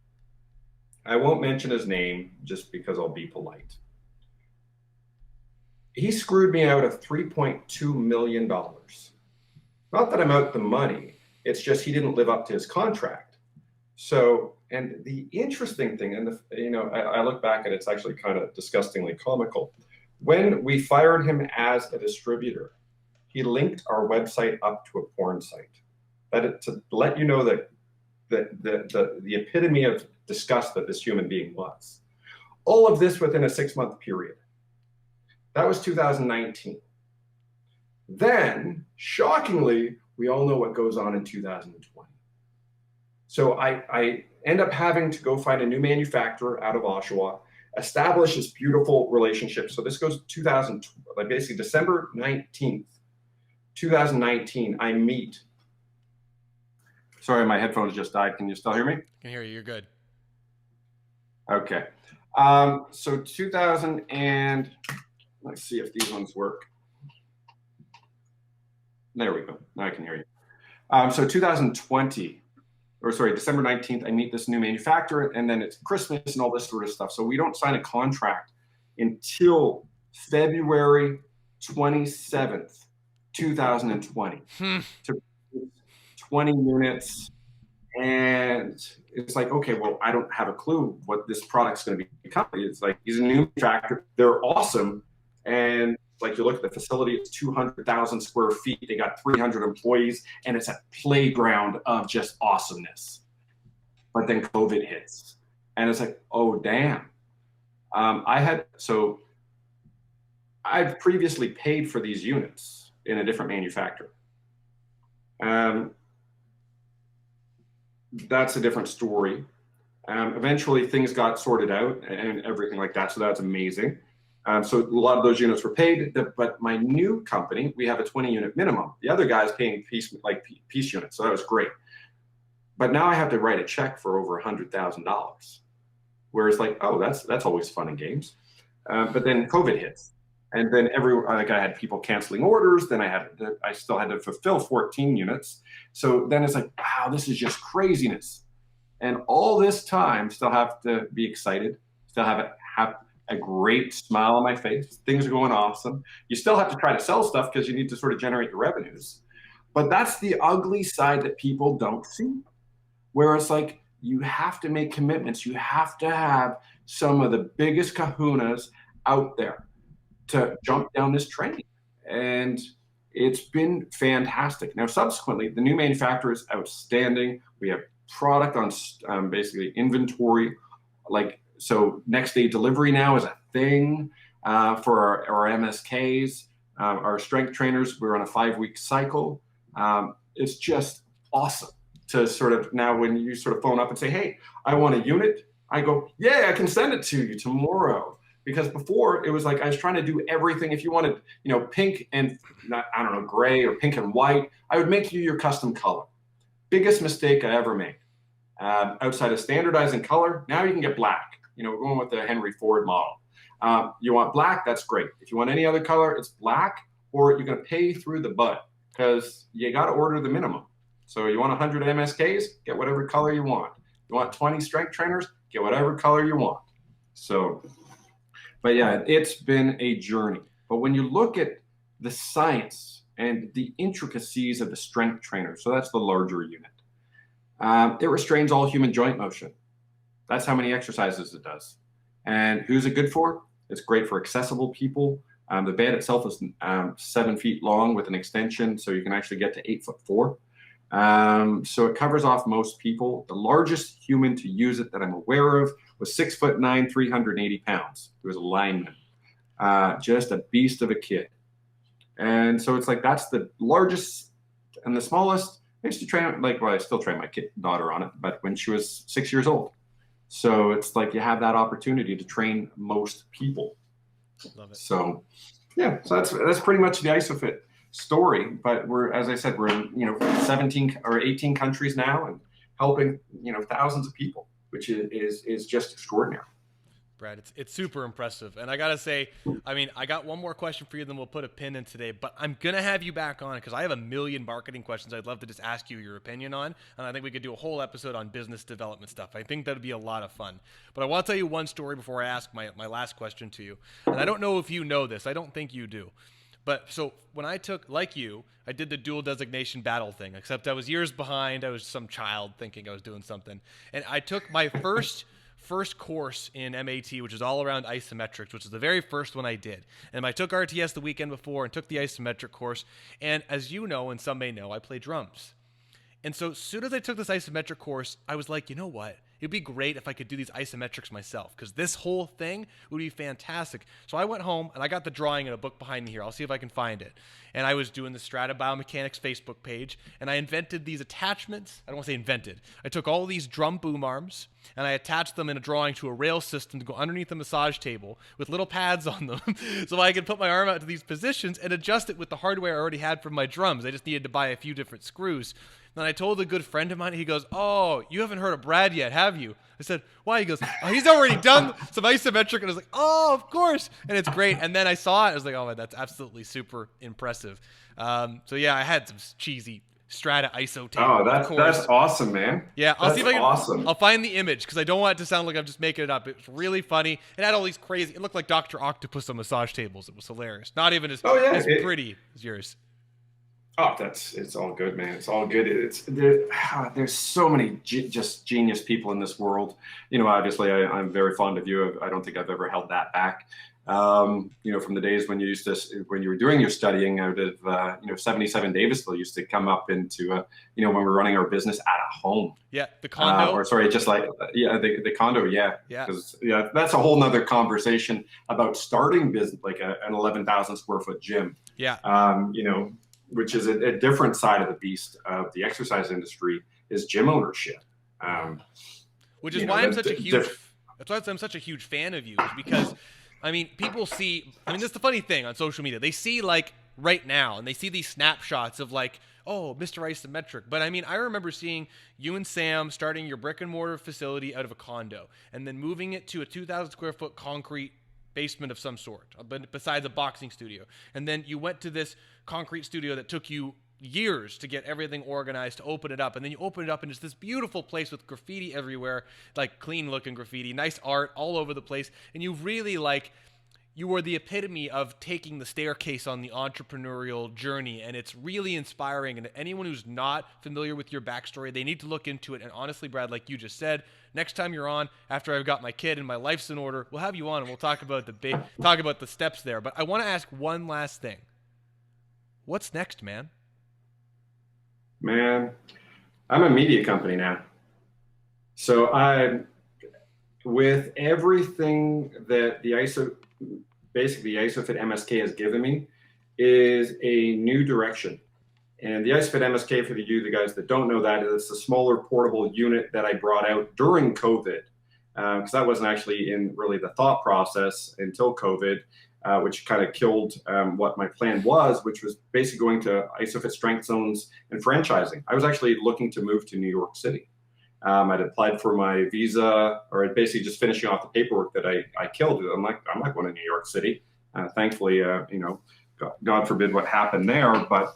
B: I won't mention his name just because I'll be polite. He screwed me out of $3.2 million. Not that I'm out the money. It's just he didn't live up to his contract. So, and the interesting thing, and I look back and it's actually kind of disgustingly comical. When we fired him as a distributor, he linked our website up to a porn site. To let you know that the epitome of disgust that this human being was. All of this within a 6-month period. That was 2019. Then, shockingly, we all know what goes on in 2020. So I end up having to go find a new manufacturer out of Oshawa, establish this beautiful relationship. So this goes basically December 19th, 2019, I meet. Sorry, my headphones just died. Can you still hear me?
A: I can hear you. You're good.
B: Okay. So 2000 and let's see if these ones work. There we go. Now I can hear you. So 2020. December 19th, I meet this new manufacturer, and then it's Christmas and all this sort of stuff. So we don't sign a contract until February 27th, 2020. To 20 units. And it's like, okay, well, I don't have a clue what this product's going to become. It's like, he's a new manufacturer. They're awesome. And like you look at the facility, it's 200,000 square feet. They got 300 employees, and it's a playground of just awesomeness. But then COVID hits, and it's like, oh damn. I've previously paid for these units in a different manufacturer. That's a different story. Eventually, things got sorted out and everything like that. So that's amazing. So a lot of those units were paid, but my new company, we have a 20 unit minimum. The other guy's paying piece units, so that was great. But now I have to write a check for over $100,000. Whereas like, oh, that's always fun and games. But then COVID hits, and then I had people canceling orders. Then I still had to fulfill 14 units. So then it's like, wow, this is just craziness. And all this time, still have to be excited, still have a great smile on my face. Things are going awesome. You still have to try to sell stuff because you need to sort of generate the revenues. But that's the ugly side that people don't see. Where it's like, you have to make commitments. You have to have some of the biggest kahunas out there to jump down this train. And it's been fantastic. Now, subsequently, the new manufacturer is outstanding. We have product on basically inventory. So next day delivery now is a thing for our MSKs. Our strength trainers, we're on a 5-week cycle. It's just awesome to sort of, now when you sort of phone up and say, hey, I want a unit, I go, yeah, I can send it to you tomorrow. Because before it was like I was trying to do everything. If you wanted, pink and gray or pink and white, I would make you your custom color. Biggest mistake I ever made. Outside of standardizing color, now you can get black. We're going with the Henry Ford model. You want black, that's great. If you want any other color, it's black, or you're going to pay through the butt because you got to order the minimum. So you want 100 MSKs, get whatever color you want. You want 20 strength trainers, get whatever color you want. So, but yeah, it's been a journey. But when you look at the science and the intricacies of the strength trainer, so that's the larger unit, it restrains all human joint motion. That's how many exercises it does. And who's it good for? It's great for accessible people. The bed itself is 7 feet long with an extension, so you can actually get to 8'4". So it covers off most people. The largest human to use it that I'm aware of was 6'9", 380 pounds. He was a lineman, just a beast of a kid. And so it's like that's the largest and the smallest. I used to train, I still train my daughter on it, but when she was 6 years old. So it's like you have that opportunity to train most people.
A: Love it.
B: So yeah, so that's pretty much the ISOFIT story. But as I said, we're in 17 or 18 countries now and helping thousands of people, which is just extraordinary.
A: Brad, it's super impressive. And I got to say, I got one more question for you, then we'll put a pin in today. But I'm going to have you back on because I have a million marketing questions I'd love to just ask you your opinion on. And I think we could do a whole episode on business development stuff. I think that would be a lot of fun. But I want to tell you one story before I ask my last question to you. And I don't know if you know this. I don't think you do. But so when I took, like you, I did the dual designation battle thing, except I was years behind. I was some child thinking I was doing something. And I took my first course in MAT, which is all around isometrics, which is the very first one I did. And I took RTS the weekend before and took the isometric course. And as you know, and some may know, I play drums. And so as soon as I took this isometric course, I was like, you know what? It'd be great if I could do these isometrics myself because this whole thing would be fantastic. So I went home and I got the drawing in a book behind me here. I'll see if I can find it. And I was doing the Strata Biomechanics Facebook page and I invented these attachments. I don't want to say invented. I took all these drum boom arms and I attached them in a drawing to a rail system to go underneath the massage table with little pads on them so I could put my arm out to these positions and adjust it with the hardware I already had for my drums. I just needed to buy a few different screws. Then I told a good friend of mine, he goes, "Oh, you haven't heard of Brad yet, have you?" I said, "Why?" He goes, "Oh, he's already done some isometric." And I was like, "Oh, of course." And it's great. And then I saw it. I was like, "Oh, man, that's absolutely super impressive." So yeah, I had some cheesy Strata ISO tape.
B: Oh, that's awesome, man.
A: Yeah, I'll see if I can.
B: Awesome.
A: I'll find the image because I don't want it to sound like I'm just making it up. It's really funny. It had all these crazy. It looked like Dr. Octopus on massage tables. It was hilarious. Not even as pretty as yours.
B: Oh, it's all good, man. It's all good. There's so many just genius people in this world. Obviously, I'm very fond of you. I don't think I've ever held that back. From the days when you were doing your studying out of 77 Davisville used to come up into when we were running our business at a home.
A: Yeah, the condo.
B: The condo. Yeah. Because that's a whole nother conversation about starting business like an 11,000 square foot gym.
A: Yeah.
B: Which is a different side of the beast of the exercise industry is gym ownership.
A: Which is why I'm such a huge. That's why I'm such a huge fan of you because, people see. That's the funny thing on social media. They see like right now, and they see these snapshots of like, oh, Mr. Isometric. But I remember seeing you and Sam starting your brick and mortar facility out of a condo, and then moving it to a 2,000 square foot concrete basement of some sort, but besides a boxing studio. And then you went to this concrete studio that took you years to get everything organized to open it up. And then you open it up and it's this beautiful place with graffiti everywhere, like clean looking graffiti, nice art all over the place. And you really you were the epitome of taking the staircase on the entrepreneurial journey. And it's really inspiring. And anyone who's not familiar with your backstory, they need to look into it. And honestly, Brad, like you just said, next time you're on, after I've got my kid and my life's in order, we'll have you on and we'll talk about the steps there. But I want to ask one last thing. What's next, man?
B: Man, I'm a media company now. So with everything that the ISOFIT MSK has given me is a new direction. And the ISOFIT MSK, for you guys that don't know that, is a smaller portable unit that I brought out during COVID, because that wasn't actually in really the thought process until COVID, which kind of killed what my plan was, which was basically going to ISOFIT strength zones and franchising. I was actually looking to move to New York City. I'd applied for my visa, or I'd basically just finishing off the paperwork that I killed. I'm not going to New York City. Thankfully, God forbid what happened there. But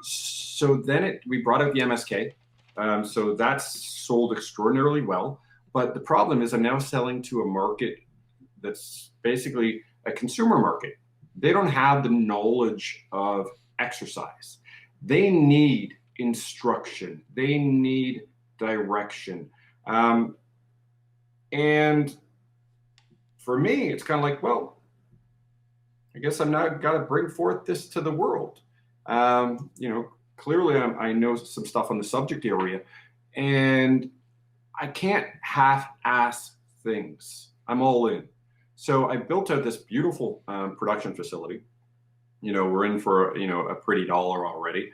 B: so then we brought out the MSK. So that's sold extraordinarily well. But the problem is I'm now selling to a market that's basically a consumer market. They don't have the knowledge of exercise. They need instruction. They need direction. And for me, it's kind of like, well, I guess I'm not got to bring forth this to the world. Clearly I know some stuff on the subject area, and I can't half-ass things. I'm all in. So I built out this beautiful production facility. We're in for a pretty dollar already.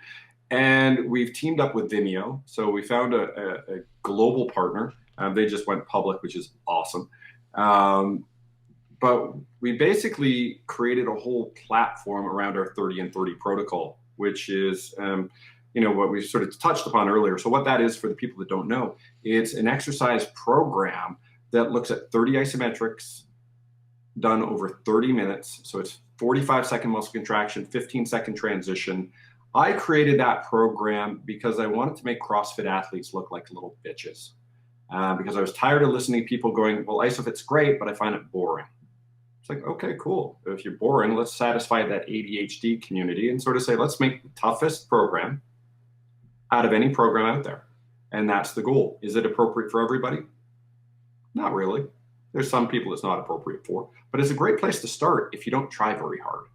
B: And we've teamed up with Vimeo. So we found a global partner. They just went public, which is awesome. But we basically created a whole platform around our 30 and 30 protocol, which is, what we sort of touched upon earlier. So what that is, for the people that don't know, it's an exercise program that looks at 30 isometrics done over 30 minutes. So it's 45-second muscle contraction, 15-second transition. I created that program because I wanted to make CrossFit athletes look like little bitches. Because I was tired of listening to people going, well, IsoFit's great, but I find it boring. It's like, okay, cool. If you're boring, let's satisfy that ADHD community and sort of say, let's make the toughest program out of any program out there. And that's the goal. Is it appropriate for everybody? Not really. There's some people it's not appropriate for, but it's a great place to start if you don't try very hard,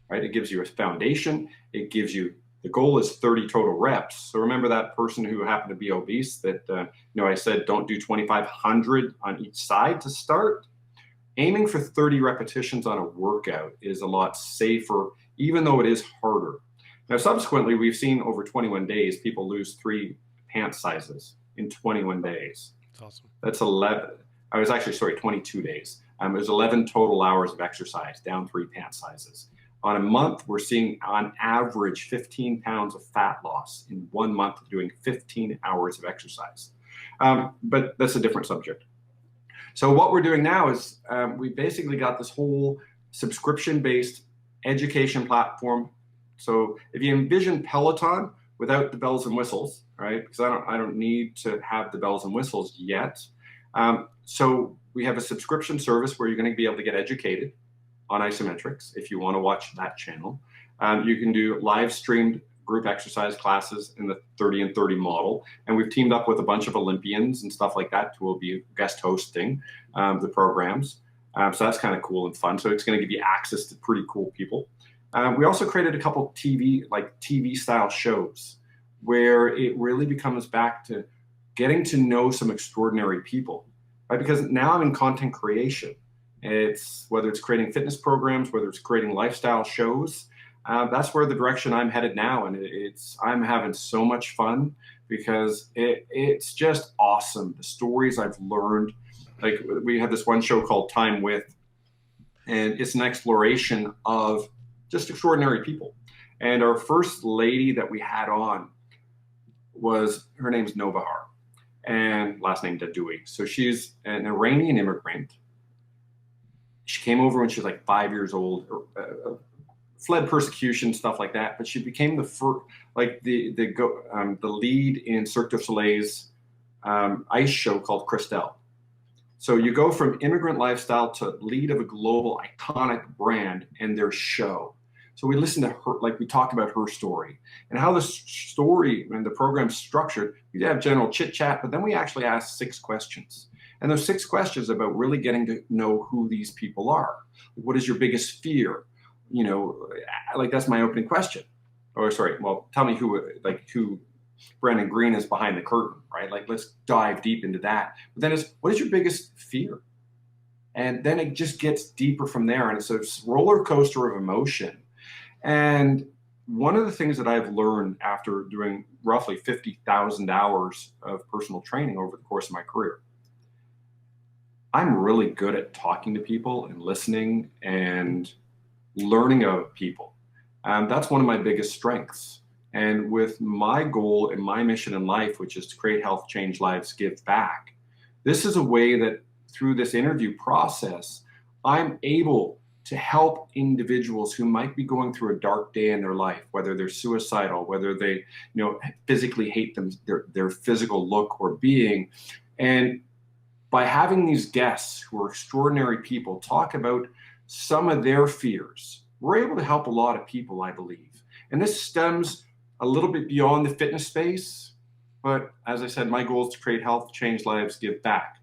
B: right? It gives you a foundation. It gives you, the goal is 30 total reps. So remember that person who happened to be obese that, I said, don't do 2,500 on each side to start. Aiming for 30 repetitions on a workout is a lot safer, even though it is harder. Now, subsequently, we've seen over 21 days, people lose 3 pant sizes in 21 days.
A: That's awesome.
B: That's 11. I was actually, 22 days. It was 11 total hours of exercise, down 3 pant sizes. On a month, we're seeing on average 15 pounds of fat loss in 1 month of doing 15 hours of exercise. But that's a different subject. So what we're doing now is we basically got this whole subscription-based education platform. So if you envision Peloton without the bells and whistles, right? Because I don't need to have the bells and whistles yet. So we have a subscription service where you're going to be able to get educated on Isometrics if you want to watch that channel. You can do live streamed group exercise classes in the 30 and 30 model. And we've teamed up with a bunch of Olympians and stuff like that who will be guest hosting the programs. So that's kind of cool and fun. So it's going to give you access to pretty cool people. We also created a couple TV style shows where it really becomes back to getting to know some extraordinary people, right? Because now I'm in content creation. It's whether it's creating fitness programs, whether it's creating lifestyle shows, that's where the direction I'm headed now. And I'm having so much fun because it's just awesome. The stories I've learned, like we have this one show called Time With, and it's an exploration of just extraordinary people. And our first lady that we had on her name's Novahar, and last name Dadoui. So she's an Iranian immigrant. She came over when she was like 5 years old, fled persecution, stuff like that. But she became the lead in Cirque du Soleil's ice show called Christelle. So you go from immigrant lifestyle to lead of a global iconic brand and their show. So we listened to her, like we talked about her story and how the story and the program's structured. We have general chit chat, but then we actually asked 6 questions. And those 6 questions about really getting to know who these people are. What is your biggest fear? That's my opening question. Oh, sorry. Well, tell me who Brandon Green is behind the curtain, right? Like, let's dive deep into that. But then what is your biggest fear? And then it just gets deeper from there. And it's a roller coaster of emotion. And one of the things that I've learned after doing roughly 50,000 hours of personal training over the course of my career, I'm really good at talking to people and listening and learning of people. That's one of my biggest strengths. And with my goal and my mission in life, which is to create health, change lives, give back, this is a way that through this interview process, I'm able to help individuals who might be going through a dark day in their life, whether they're suicidal, whether they, physically hate their physical look or being. And by having these guests who are extraordinary people talk about some of their fears, we're able to help a lot of people, I believe. And this stems a little bit beyond the fitness space. But as I said, my goal is to create health, change lives, give back.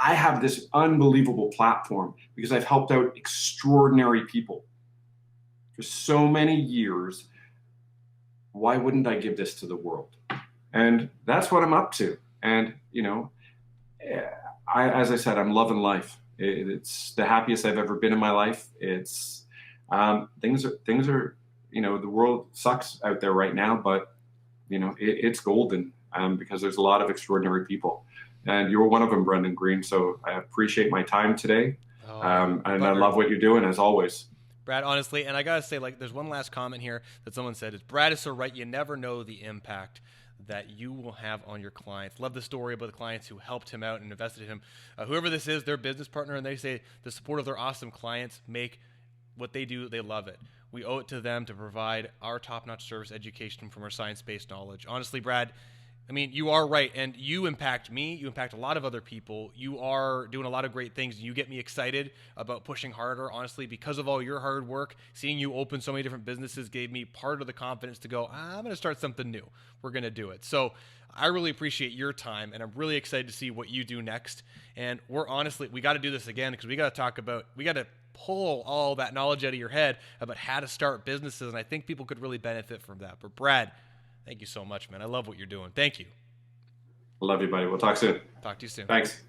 B: I have this unbelievable platform because I've helped out extraordinary people for so many years. Why wouldn't I give this to the world? And that's what I'm up to. And, as I said, I'm loving life. It's the happiest I've ever been in my life. It's things are, the world sucks out there right now, but it's golden because there's a lot of extraordinary people. And you're one of them, Brendan Green. So I appreciate my time today. And I love what you're doing, as always.
A: Brad, honestly, and I got to say, there's one last comment here that someone said is, Brad is so right. You never know the impact that you will have on your clients. Love the story about the clients who helped him out and invested in him. Whoever this is, their business partner, and they say the support of their awesome clients make what they do, they love it. We owe it to them to provide our top-notch service education from our science-based knowledge. Honestly, Brad, you are right, and you impact me. You impact a lot of other people. You are doing a lot of great things. You get me excited about pushing harder. Honestly, because of all your hard work, seeing you open so many different businesses gave me part of the confidence to go, I'm going to start something new. We're going to do it. So I really appreciate your time, and I'm really excited to see what you do next. And we got to do this again because we got to pull all that knowledge out of your head about how to start businesses, and I think people could really benefit from that. But Brad, thank you so much, man. I love what you're doing. Thank you.
B: I love you, buddy. We'll talk soon.
A: Talk to you soon.
B: Thanks.